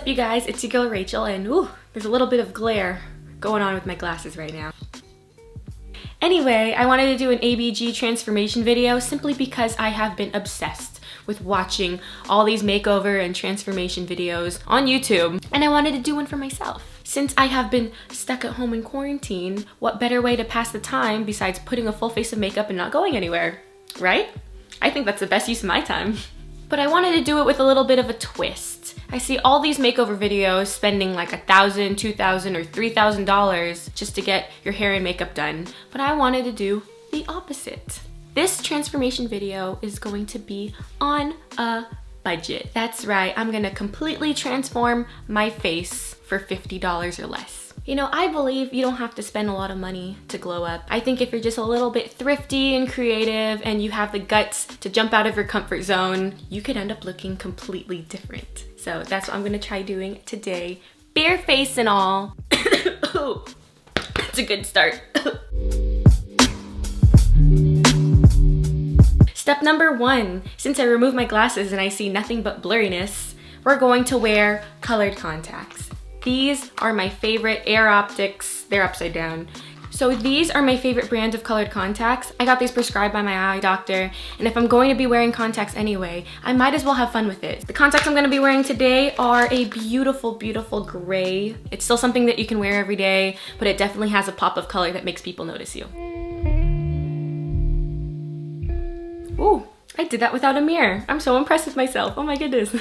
up, you guys? It's your girl Rachel, and ooh, there's a little bit of glare going on with my glasses right now. Anyway, I wanted to do an ABG transformation video simply because I have been obsessed with watching all these makeover and transformation videos on YouTube, and I wanted to do one for myself. Since I have been stuck at home in quarantine, what better way to pass the time besides putting a full face of makeup and not going anywhere, right? I think that's the best use of my time. But I wanted to do it with a little bit of a twist. I see all these makeover videos spending like $1,000, $2,000, or $3,000 just to get your hair and makeup done, but I wanted to do the opposite. This transformation video is going to be on a budget. That's right, I'm gonna completely transform my face for $50 or less. You know, I believe you don't have to spend a lot of money to glow up. I think if you're just a little bit thrifty and creative and you have the guts to jump out of your comfort zone, you could end up looking completely different. So that's what I'm gonna try doing today, bare face and all. Oh, that's a good start. Step number 1, since I removed my glasses and I see nothing but blurriness, we're going to wear colored contacts. These are my favorite Air Optics. They're upside down. So these are my favorite brand of colored contacts. I got these prescribed by my eye doctor, and if I'm going to be wearing contacts anyway, I might as well have fun with it. The contacts I'm gonna be wearing today are a beautiful, beautiful gray. It's still something that you can wear every day, but it definitely has a pop of color that makes people notice you. Ooh, I did that without a mirror. I'm so impressed with myself, oh my goodness.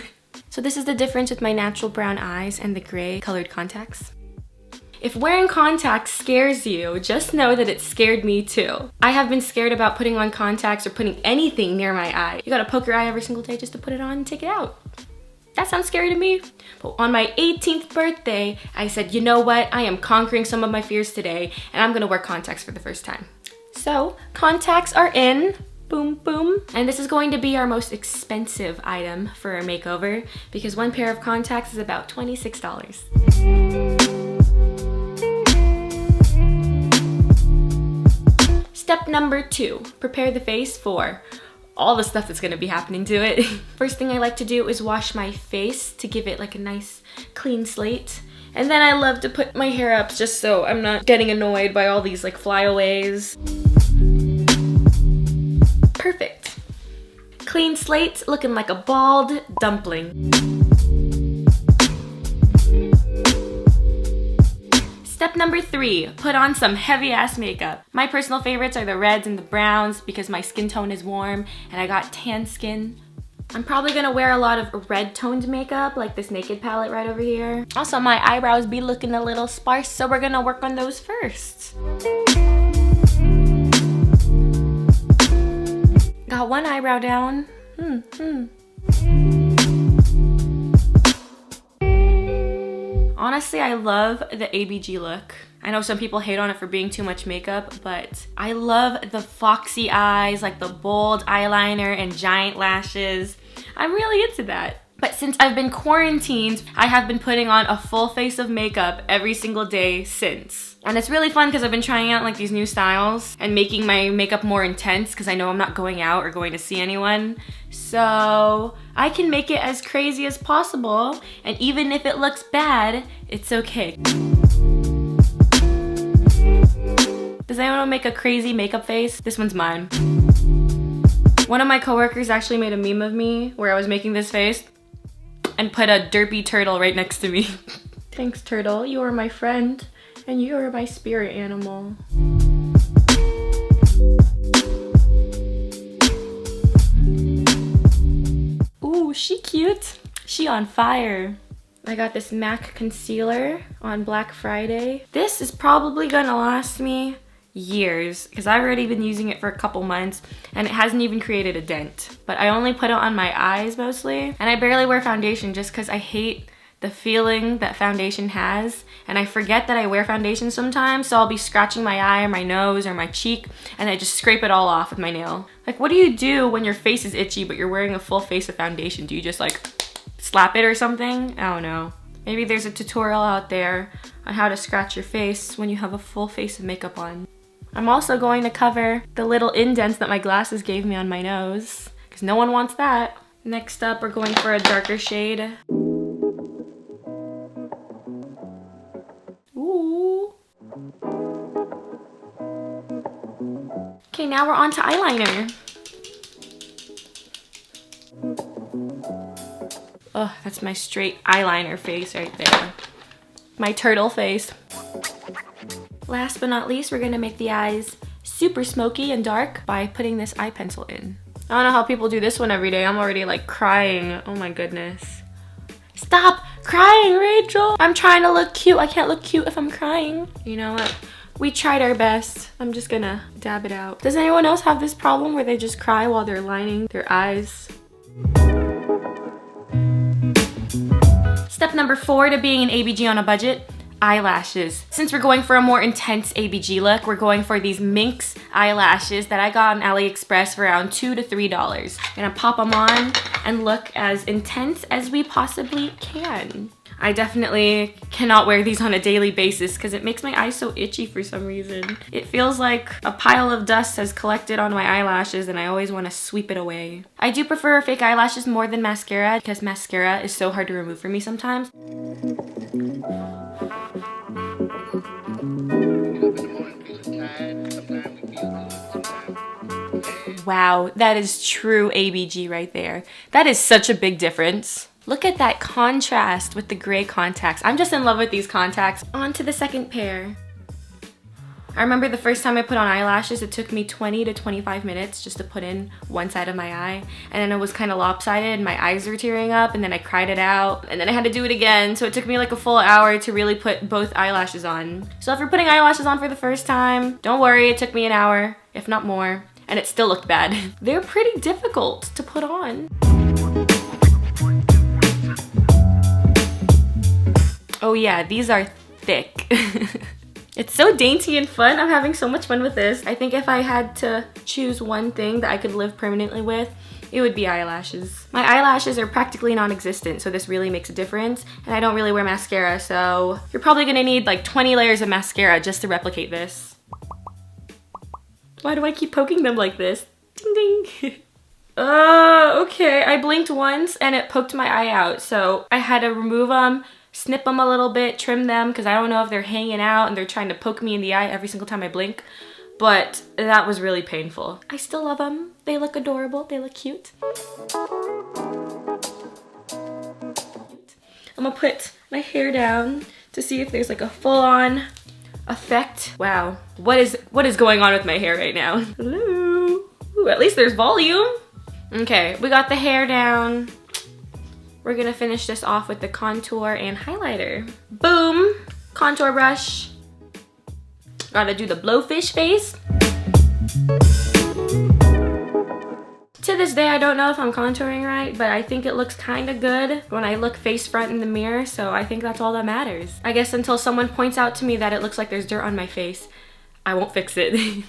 So this is the difference with my natural brown eyes and the gray colored contacts. If wearing contacts scares you, just know that it scared me too. I have been scared about putting on contacts or putting anything near my eye. You gotta poke your eye every single day just to put it on and take it out. That sounds scary to me. But on my 18th birthday, I said, you know what? I am conquering some of my fears today, and I'm gonna wear contacts for the first time. So, contacts are in. Boom, boom. And this is going to be our most expensive item for a makeover because one pair of contacts is about $26. Step number 2, prepare the face for all the stuff that's gonna be happening to it. First thing I like to do is wash my face to give it like a nice clean slate. And then I love to put my hair up just so I'm not getting annoyed by all these like flyaways. Perfect. Clean slate, looking like a bald dumpling. Step number 3, put on some heavy ass makeup. My personal favorites are the reds and the browns because my skin tone is warm and I got tan skin. I'm probably gonna wear a lot of red toned makeup like this Naked palette right over here. Also, my eyebrows be looking a little sparse, so we're gonna work on those first. Got one eyebrow down. Honestly, I love the ABG look. I know some people hate on it for being too much makeup, but I love the foxy eyes, like the bold eyeliner and giant lashes. I'm really into that. But since I've been quarantined, I have been putting on a full face of makeup every single day since. And it's really fun because I've been trying out like these new styles and making my makeup more intense because I know I'm not going out or going to see anyone. So I can make it as crazy as possible, and even if it looks bad, it's okay. Does anyone want to make a crazy makeup face? This one's mine. One of my coworkers actually made a meme of me where I was making this face and put a derpy turtle right next to me. Thanks, turtle. You are my friend, and you are my spirit animal. Ooh, she cute. She on fire. I got this MAC concealer on Black Friday. This is probably gonna last me years because I've already been using it for a couple months and it hasn't even created a dent. But I only put it on my eyes mostly, and I barely wear foundation just because I hate the feeling that foundation has, and I forget that I wear foundation sometimes, so I'll be scratching my eye or my nose or my cheek and I just scrape it all off with my nail. Like, what do you do when your face is itchy but you're wearing a full face of foundation? Do you just like slap it or something? I don't know. Maybe there's a tutorial out there on how to scratch your face when you have a full face of makeup on. I'm also going to cover the little indents that my glasses gave me on my nose because no one wants that. Next up, we're going for a darker shade. Okay, now we're on to eyeliner. Oh, that's my straight eyeliner face right there. My turtle face. Last but not least, we're gonna make the eyes super smoky and dark by putting this eye pencil in. I don't know how people do this one every day. I'm already like crying. Oh my goodness. Stop crying, Rachel. I'm trying to look cute. I can't look cute if I'm crying. You know what? We tried our best. I'm just gonna dab it out. Does anyone else have this problem where they just cry while they're lining their eyes? Step number 4 to being an ABG on a budget, eyelashes. Since we're going for a more intense ABG look, we're going for these Minx eyelashes that I got on AliExpress for around $2 to $3. I'm gonna pop them on and look as intense as we possibly can. I definitely cannot wear these on a daily basis because it makes my eyes so itchy for some reason. It feels like a pile of dust has collected on my eyelashes and I always want to sweep it away. I do prefer fake eyelashes more than mascara because mascara is so hard to remove for me sometimes. Wow, that is true ABG right there. That is such a big difference. Look at that contrast with the gray contacts. I'm just in love with these contacts. On to the second pair. I remember the first time I put on eyelashes, it took me 20 to 25 minutes just to put in one side of my eye. And then it was kind of lopsided and my eyes were tearing up and then I cried it out and then I had to do it again. So it took me like a full hour to really put both eyelashes on. So if you're putting eyelashes on for the first time, don't worry, it took me an hour, if not more, and it still looked bad. They're pretty difficult to put on. Oh yeah, these are thick. It's so dainty and fun. I'm having so much fun with this. I think if I had to choose one thing that I could live permanently with, it would be eyelashes. My eyelashes are practically non-existent, so this really makes a difference. And I don't really wear mascara, so you're probably gonna need like 20 layers of mascara just to replicate this. Why do I keep poking them like this? Ding ding. Okay, I blinked once and it poked my eye out, so I had to remove them, snip them a little bit, trim them, because I don't know if they're hanging out and they're trying to poke me in the eye every single time I blink, but that was really painful. I still love them. They look adorable. They look cute. I'm gonna put my hair down to see if there's like a full-on effect. Wow, what is going on with my hair right now? Hello. Ooh, at least there's volume. Okay, we got the hair down. We're gonna finish this off with the contour and highlighter. Boom, contour brush. Gotta do the blowfish face. To this day, I don't know if I'm contouring right, but I think it looks kind of good when I look face front in the mirror, so I think that's all that matters. I guess until someone points out to me that it looks like there's dirt on my face, I won't fix it.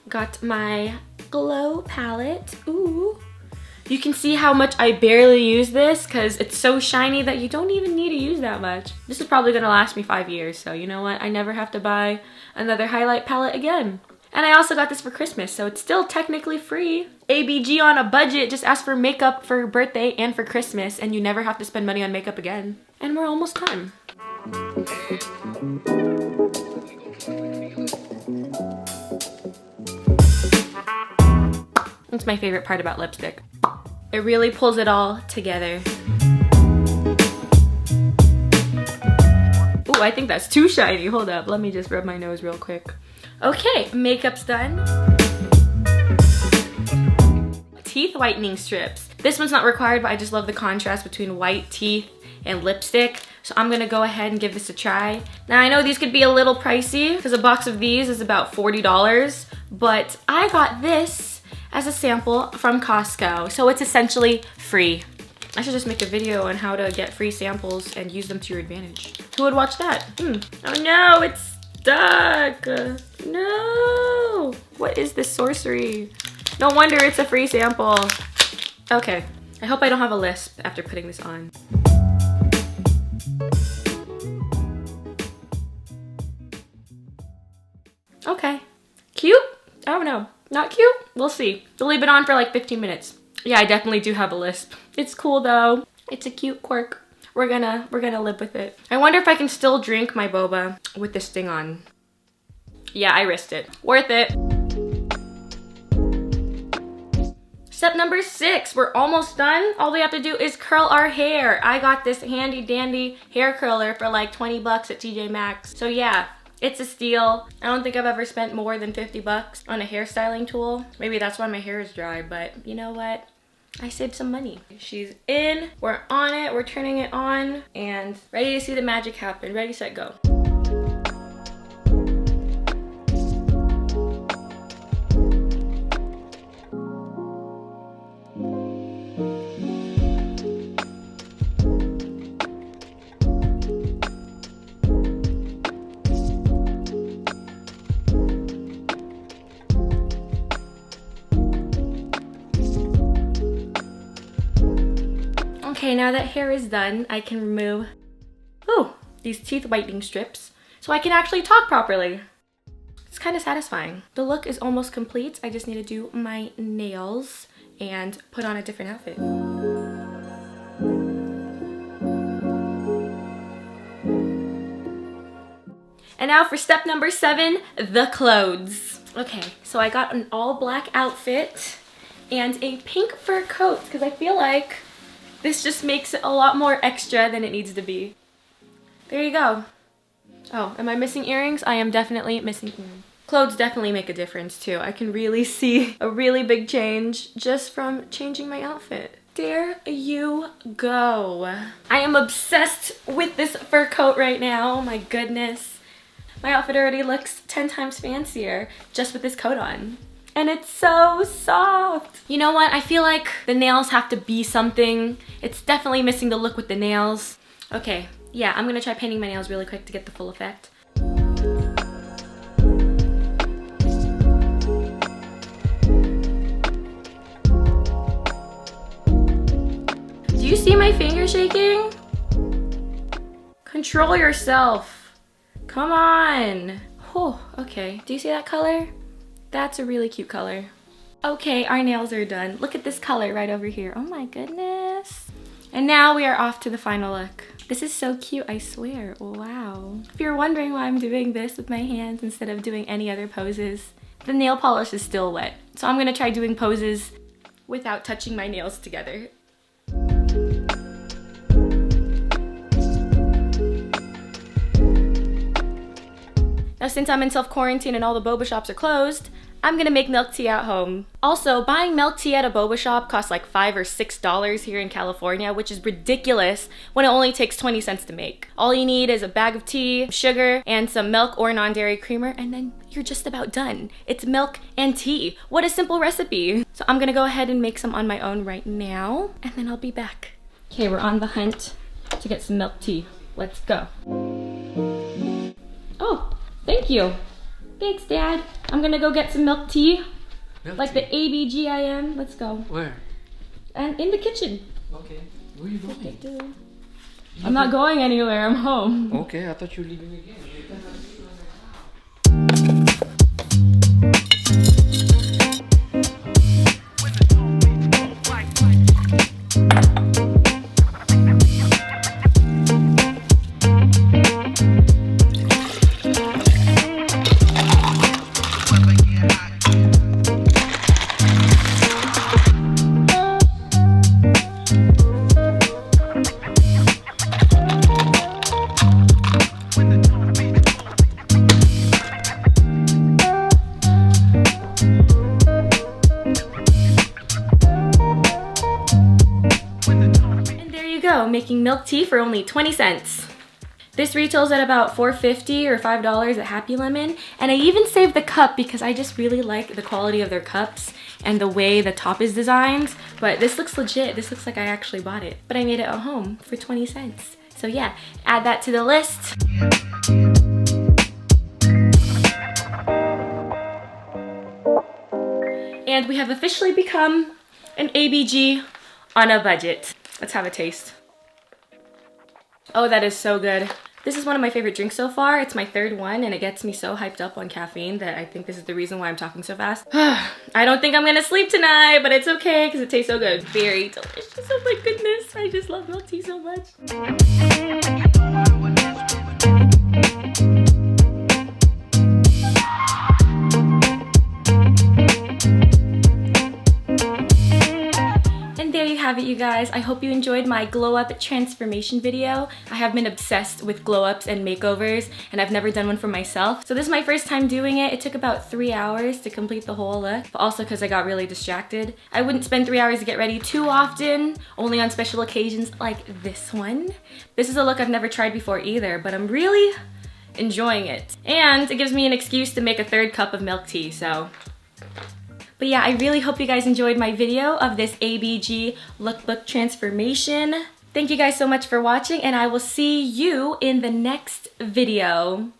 Got my glow palette. Ooh. You can see how much I barely use this because it's so shiny that you don't even need to use that much. This is probably gonna last me 5 years, so you know what? I never have to buy another highlight palette again. And I also got this for Christmas, so it's still technically free. ABG on a budget, just ask for makeup for your birthday and for Christmas, and you never have to spend money on makeup again. And we're almost done. That's my favorite part about lipstick. It really pulls it all together. Ooh, I think that's too shiny. Hold up, let me just rub my nose real quick. Okay, makeup's done. Teeth whitening strips. This one's not required, but I just love the contrast between white teeth and lipstick. So I'm gonna go ahead and give this a try. Now I know these could be a little pricey because a box of these is about $40, but I got this as a sample from Costco, so it's essentially free. I should just make a video on how to get free samples and use them to your advantage. Who would watch that? Oh no, it's stuck. No, what is this sorcery? No wonder it's a free sample. Okay, I hope I don't have a lisp after putting this on. Okay, cute? I don't know. Not cute? We'll see. We'll leave it on for like 15 minutes. Yeah, I definitely do have a lisp. It's cool though. It's a cute quirk. We're gonna live with it. I wonder if I can still drink my boba with this thing on. Yeah, I risked it. Worth it. Step number 6, we're almost done. All we have to do is curl our hair. I got this handy dandy hair curler for like 20 bucks at TJ Maxx. So yeah, it's a steal. I don't think I've ever spent more than 50 bucks on a hairstyling tool. Maybe that's why my hair is dry, but you know what? I saved some money. She's in, we're on it, we're turning it on, and ready to see the magic happen. Ready, set, go. Okay, now that hair is done, I can remove, these teeth whitening strips so I can actually talk properly. It's kind of satisfying. The look is almost complete. I just need to do my nails and put on a different outfit. And now for step number 7, the clothes. Okay, so I got an all black outfit and a pink fur coat because I feel like this just makes it a lot more extra than it needs to be. There you go. Oh, am I missing earrings? I am definitely missing earrings. Clothes definitely make a difference too. I can really see a really big change just from changing my outfit. There you go. I am obsessed with this fur coat right now. Oh my goodness. My outfit already looks 10 times fancier just with this coat on. And it's so soft. You know what? I feel like the nails have to be something. It's definitely missing the look with the nails. Okay, yeah, I'm gonna try painting my nails really quick to get the full effect. Do you see my finger shaking? Control yourself. Come on. Oh, okay. Do you see that color? That's a really cute color. Okay, our nails are done. Look at this color right over here. Oh my goodness. And now we are off to the final look. This is so cute, I swear. Wow. If you're wondering why I'm doing this with my hands instead of doing any other poses, the nail polish is still wet. So I'm gonna try doing poses without touching my nails together. Now since I'm in self-quarantine and all the boba shops are closed, I'm gonna make milk tea at home. Also, buying milk tea at a boba shop costs like $5 or $6 here in California, which is ridiculous when it only takes 20 cents to make. All you need is a bag of tea, sugar, and some milk or non-dairy creamer, and then you're just about done. It's milk and tea. What a simple recipe. So I'm gonna go ahead and make some on my own right now, and then I'll be back. Okay, we're on the hunt to get some milk tea. Let's go. Oh, thank you. Thanks, Dad. I'm gonna go get some milk tea. Like the ABG I am. Let's go. Where? And in the kitchen. Okay. Where are you going? I'm not going anywhere. I'm home. Okay, I thought you were leaving again. Making milk tea for only 20 cents. This retails at about $4.50 or $5 at Happy Lemon, and I even saved the cup because I just really like the quality of their cups and the way the top is designed. But this looks legit. This looks like I actually bought it, but I made it at home for 20 cents. So yeah, add that to the list. And we have officially become an ABG on a budget. Let's have a taste. Oh, that is so good. This is one of my favorite drinks so far. It's my 3rd one and it gets me so hyped up on caffeine that I think this is the reason why I'm talking so fast. I don't think I'm gonna sleep tonight, but it's okay because it tastes so good. Very delicious. Oh my goodness. I just love milk tea so much. have it, you guys. I hope you enjoyed my glow up transformation video. I have been obsessed with glow ups and makeovers, and I've never done one for myself. So this is my first time doing it. It took about 3 hours to complete the whole look, but also because I got really distracted. I wouldn't spend 3 hours to get ready too often, only on special occasions like this one. This is a look I've never tried before either, but I'm really enjoying it. And it gives me an excuse to make a 3rd cup of milk tea, so. But yeah, I really hope you guys enjoyed my video of this ABG lookbook transformation. Thank you guys so much for watching, and I will see you in the next video.